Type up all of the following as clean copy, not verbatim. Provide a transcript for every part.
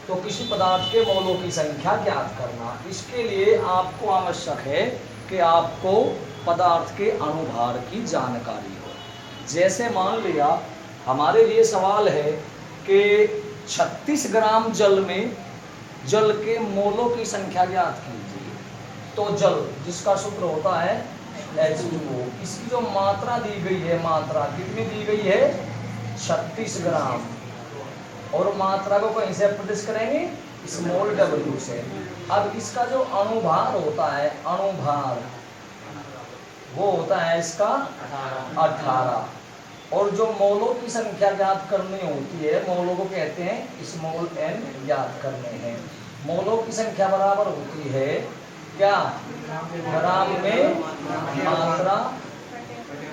तो किसी पदार्थ के मोलों की संख्या ज्ञात करना। इसके लिए आपको आवश्यक है कि आपको पदार्थ के अणुभार की जानकारी हो। जैसे मान लिया हमारे लिए सवाल है कि 36 ग्राम जल में जल के मोलों की संख्या ज्ञात कीजिए। तो जल जिसका सूत्र होता है H2O, इसकी जो मात्रा दी गई है, मात्रा कितनी दी गई है 36 ग्राम, और मात्रा को कहीं से प्रदिश करेंगे स्मॉल w से। अब इसका जो अणुभार होता है, अणुभार वो होता है इसका 18, और जो मोलों की संख्या ज्ञात करनी होती है, मोलों को कहते हैं स्मॉल n ज्ञात करने हैं। मोलों की संख्या बराबर होती है क्या, ग्राम में मात्रा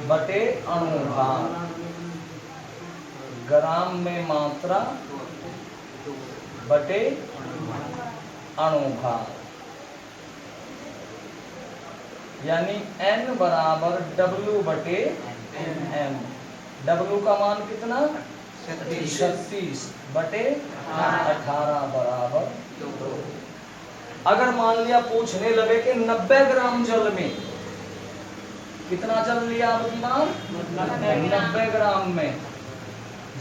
बटे अणुभार, ग्राम में मात्रा बटे अणुभार, यानी n बराबर w बटे m। w का मान कितना 36 बटे 18 बराबर 2। अगर मान लिया पूछने लगे कि 90 ग्राम जल में कितना जल लिया, आपकी बार 90 ग्राम में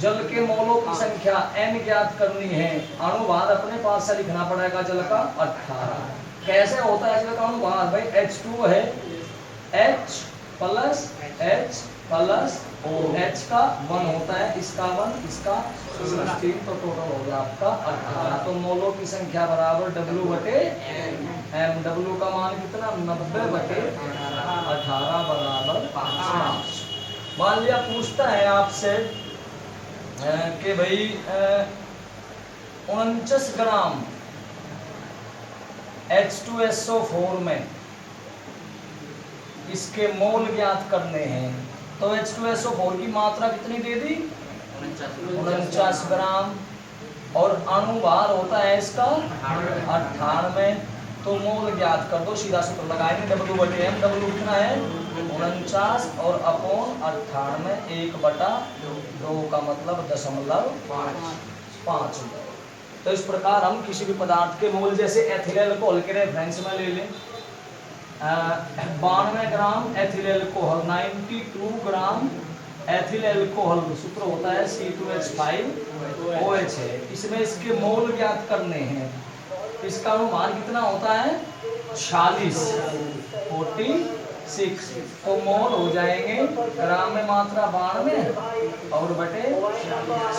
जल के मोलों की संख्या n ज्ञात करनी है। अणुभार अपने पास से लिखना पड़ेगा जल का 18। कैसे होता है जल का अणुभार, भाई H2 है, H plus H plus O, H का 1 होता है, इसका 1, इसका 16, तो टोटल हो गया आपका 18। तो मोलों की संख्या बराबर W बटे M। W का मान कितना 90 बटे 18 बराबर 5। मान लिया पूछता है आपसे कि भाई 49 ग्राम H2SO4 में इसके मोल ज्ञात करने हैं। तो H2SO4 की मात्रा कितनी दे दी 49 ग्राम, और अणुभार होता है इसका 98। तो मोल ज्ञात कर दो, सीधा सूत्र लगाएंगे W बटे M। W कितना है 49 और अपॉन 98, 1/2 का मतलब 0.5। तो इस प्रकार हम किसी भी पदार्थ के मोल, जैसे एथिल अल्कोहल के रेफरेंस में ले लें 92 ग्राम एथिल अल्कोहल, 92 ग्राम एथिल अल्कोहल, सूत्र होता है C2H5OH है। इसमें इसके मोल ज्ञात करने हैं। इसका अनुमान कितना होता है 46 तो मोल हो जाएंगे ग्राम में मात्रा 92 और बटे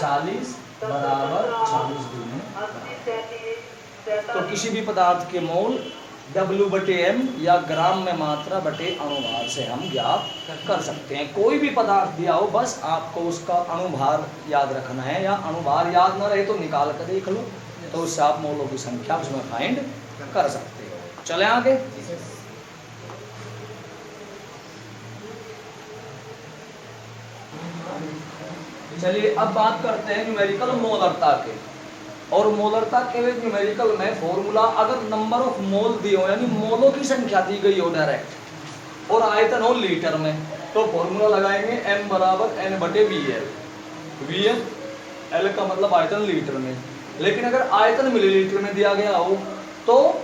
40 बराबर 40 दूनी। तो किसी भी पदार्थ के मोल W बटे M या ग्राम में मात्रा बटे अणुभार से हम ज्ञात कर सकते हैं। कोई भी पदार्थ दिया हो, बस आपको उसका अणुभार याद रखना है, या अणुभार याद न रहे तो निकाल कर देख लो, तो उससे आप मोलों की संख्या उसमें फाइंड कर सकते हो। चले आगे। चलिए अब बात करते हैं न्यूमेरिकल मोलरता के। और मोलरता के न्यूमेरिकल में फॉर्मूला, अगर नंबर ऑफ मोल दिए हो यानी मोलों की संख्या दी गई हो डायरेक्ट, और आयतन हो लीटर में, तो फॉर्मूला लगाएंगे m बराबर n बटे VL। VL L का मतलब आयतन लीटर में, लेकिन अगर आयतन मिलीलीटर में दिया गया हो तो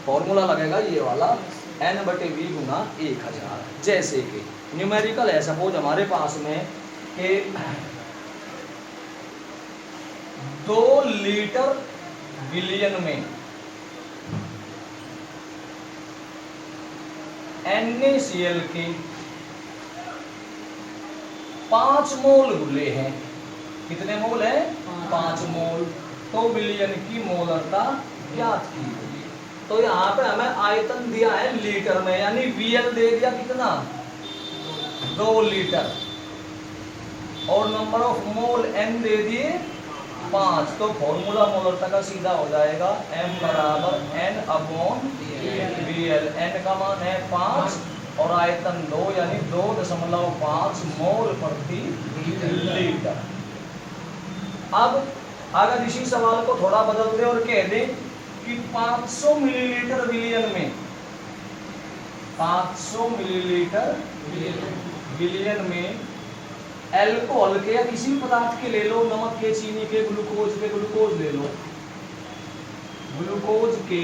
फॉर्मूला लगेगा ये वाला n बटे V गुना 1000। जैसे कि न्यूमेरिकल है, सपोज हमारे पास में कि 2 लीटर बिलियन में NaCl के 5 मोल घुले हैं। कितने मोल है 5 मोल। तो बिलियन की मोलरता ज्ञात की होगी। तो यहाँ पे हमें आयतन दिया है लीटर में, यानी VL दे दिया कितना 2 लीटर, और नंबर ऑफ मोल n दे दिए 5। तो फॉर्मूला मोलरता का सीधा हो जाएगा m बराबर n अपॉन VL। n का मान है 5 और आयतन 2, यानी 2.5 मोल प्रति लीटर। अब अगर इसी सवाल को थोड़ा बदल दे और कह दे कि 500 मिलीलीटर बिलियन में, 500 मिलीलीटर बिलियन में अल्कोहल के या किसी भी पदार्थ के ले लो, नमक के, चीनी के, ग्लूकोज के, ग्लूकोज ले लो, ग्लूकोज के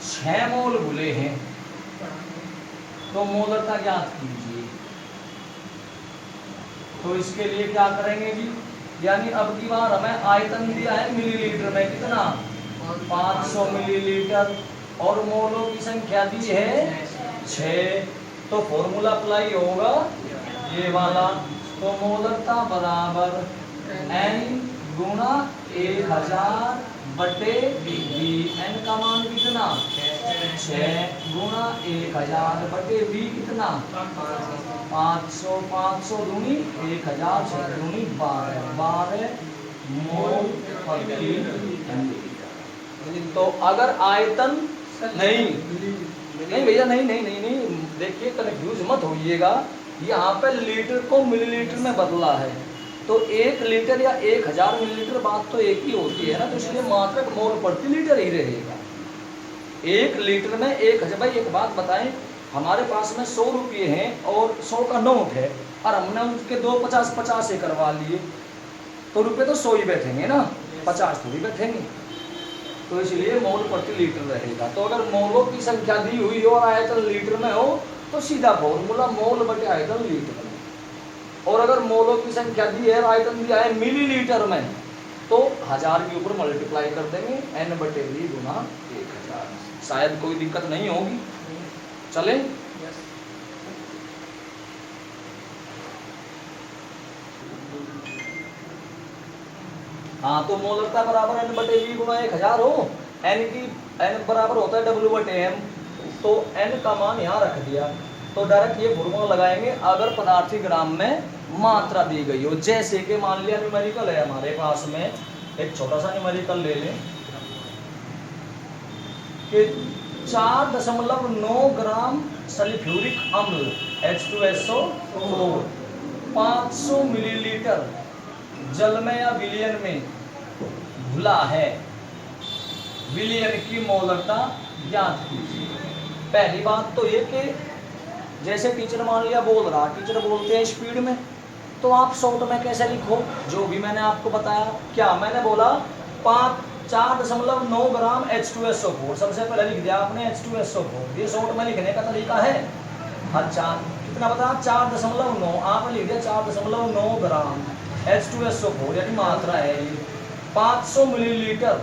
6 मोल घुले हैं तो मोलरता ज्ञात कीजिए। तो इसके लिए क्या करेंगे जी, यानी अब की बार हमें आयतन दिया है मिलीलीटर में, कितना 500 मिलीलीटर, और मोलों की संख्या दी है 6। तो फॉर्मूला अप्लाई होगा ये वाला। तो मोलरता बराबर n गुणा 1000 बटे V। n का मान कितना 6 गुणा 1000 बटे V कितना 500, 500 दूनी 1000, 6 दूनी 12 मोल प्रति मिलीलीटर। तो अगर आयतन नहीं भैया, नहीं, देखिए कन्फ्यूज मत होइएगा, यहाँ पे लीटर को मिलीलीटर में बदला है, तो 1 लीटर या 1000 मिलीलीटर बात तो एक ही होती है ना, तो इसलिए मात्रक मोल प्रति लीटर ही रहेगा। 1 लीटर में 1000। भाई एक बात बताएं, हमारे पास में 100 रुपये हैं और 100 का नोट है, और हमने उसके 2 50 से करवा लिए, तो रुपये तो 100 ही बैठेंगे ना, 50 थोड़ी बैठेंगे, तो इसलिए मोल प्रति लीटर रहेगा। तो अगर मोलों की संख्या दी हुई हो और आयतन लीटर में हो तो सीधा फॉर्मूला मोल बटे आयतन लीटर में, और अगर मोलों की संख्या दी है और आयतन दिया है मिलीलीटर में तो 1000 के ऊपर मल्टीप्लाई कर देंगे, n बटे V गुना 1000। शायद कोई दिक्कत नहीं होगी, चले। हाँ, तो मोलरता बराबर n बटे V गुना 1000 हो, n बराबर होता है W बटे M, तो n का मान यहाँ रख दिया, तो डायरेक्ट ये फॉर्मूला लगाएंगे अगर पदार्थी ग्राम में मात्रा दी गई हो। जैसे कि मान लिया न्यूमेरिकल है हमारे पास में, एक छोटा सा न्यूमेरिकल ले लें कि 4.9 ग्राम सल्फ्यूरिक अम्ल H2SO4 500 मिलीलीटर जल में या विलयन में घुला है, विलयन की मोलरता ज्ञात कीजिए। पहली बात तो ये कि जैसे टीचर मान लिया बोल रहा, टीचर बोलते हैं स्पीड में, तो आप शॉर्ट में कैसे लिखो, जो भी मैंने आपको बताया। क्या मैंने बोला 4.9 ग्राम H2SO4, सबसे पहले लिख दिया आपने H2SO4, ये शॉर्ट में लिखने का तरीका है। अच्छा, कितना बताया 4.9, आपने लिख दिया 4.9 ग्राम H2SO4, यानी मात्रा है ये। 500 मिलीलीटर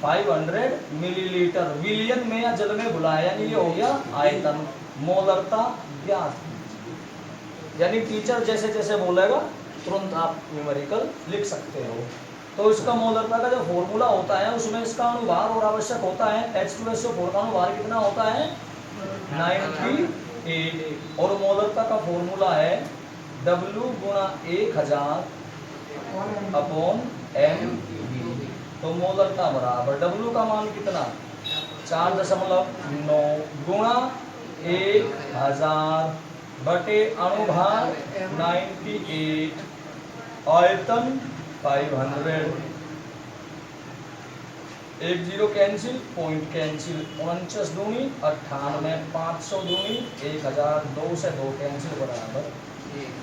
500 मिलीलीटर विलियन में या जल में घुला है, यानी ये हो गया आयतन। मोलरता ज्ञात, यानी टीचर जैसे जैसे बोलेगा तुरंत आप न्यूमेरिकल लिख सकते हो। तो इसका मोलरता का जो फॉर्मूला होता है उसमें इसका अनुभार और आवश्यक होता है। H2SO4 का अनुभार कितना होता है 98, और मोलरता का फॉर्मूला है W गुणा 1000 अपॉन M। तो मोलरता बराबर W का मान कितना 4.9 गुणा 1000 बटे अणुभार 98, आयतन 500। 1 0 कैंसिल, पॉइंट कैंसिल, 49 दूनी 98, 500 दूनी 1000, 2 से 2 कैंसिल बराबर 1।